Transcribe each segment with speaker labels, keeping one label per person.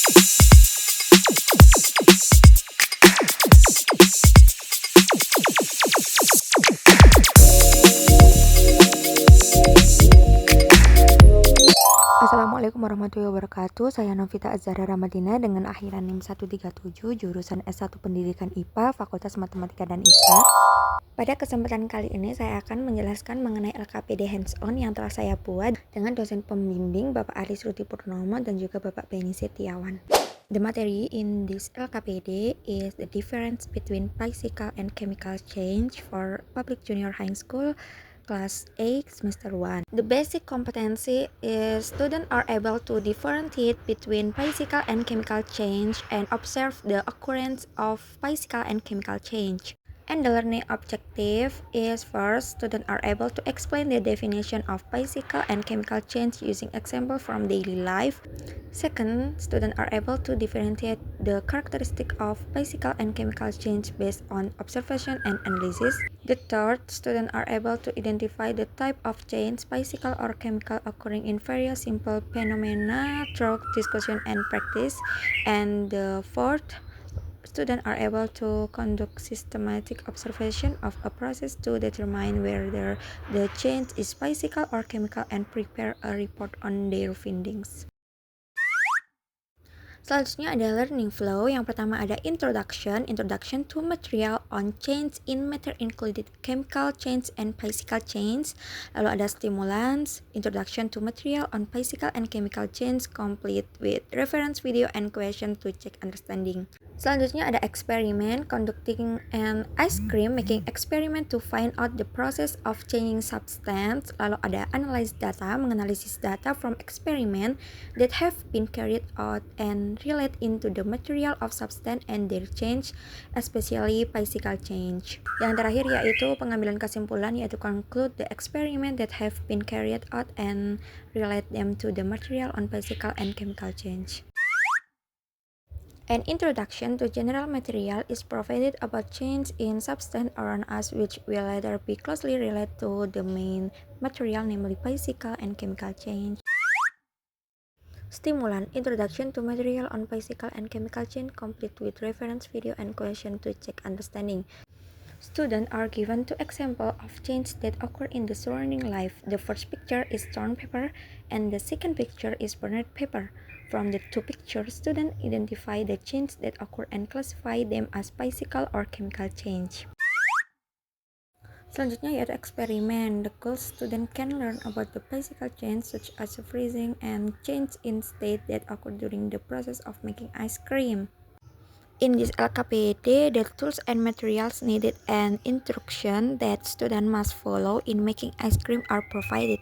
Speaker 1: Assalamualaikum warahmatullahi wabarakatuh. Saya Novita Azhara Ramadina dengan akhiran NIM 137 jurusan S1 Pendidikan IPA Fakultas Matematika dan IPA. Pada kesempatan kali ini saya akan menjelaskan mengenai LKPD hands-on yang telah saya buat dengan dosen pembimbing Bapak Aris Ruti Purnomo dan juga Bapak Beni Setiawan. The material in this LKPD is the difference between physical and chemical change for public junior high school Class A Semester 1. The basic competency is students are able to differentiate between physical and chemical change and observe the occurrence of physical and chemical change. And the learning objective is first, students are able to explain the definition of physical and chemical change using example from daily life. Second, students are able to differentiate the characteristic of physical and chemical change based on observation and analysis. The third, students are able to identify the type of change, physical or chemical, occurring in various simple phenomena through discussion and practice. And the fourth, students are able to conduct systematic observation of a process to determine whether the change is physical or chemical and prepare a report on their findings. Selanjutnya ada learning flow. Yang pertama ada introduction to material on change in matter included chemical change and physical change. Lalu ada stimulants, introduction to material on physical and chemical change complete with reference video and question to check understanding. Selanjutnya ada experiment, conducting an ice cream making experiment to find out the process of changing substance. Lalu ada analyze data, menganalisis data from experiment that have been carried out and relate into the material of substance and their change, especially physical change. Yang terakhir yaitu pengambilan kesimpulan, yaitu conclude the experiment that have been carried out and relate them to the material on physical and chemical change. An introduction to general material is provided about change in substance around us, which will later be closely related to the main material, namely physical and chemical change. Stimulant, introduction to material on physical and chemical change complete with reference video and question to check understanding. Students are given two examples of change that occur in the surrounding life. The first picture is torn paper and the second picture is burned paper. From the two pictures, students identify the change that occur and classify them as physical or chemical change. Selanjutnya yaitu eksperimen. The goal student can learn about the physical change such as freezing and change in state that occur during the process of making ice cream. In this LKPD, the tools and materials needed and instruction that students must follow in making ice cream are provided.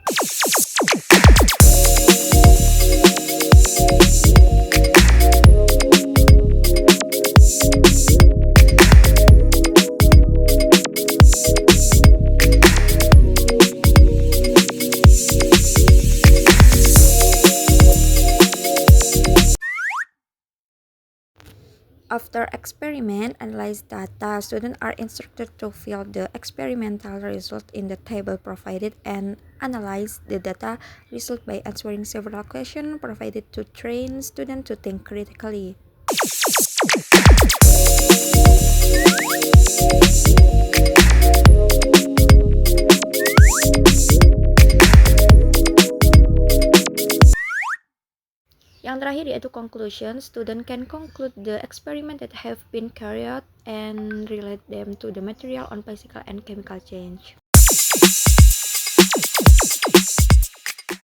Speaker 1: After experiment, analyze data. Students are instructed to fill the experimental result in the table provided and analyze the data result by answering several questions provided to train students to think critically. Yang terakhir yaitu conclusion. Student can conclude the experiment that have been carried out and relate them to the material on physical and chemical change.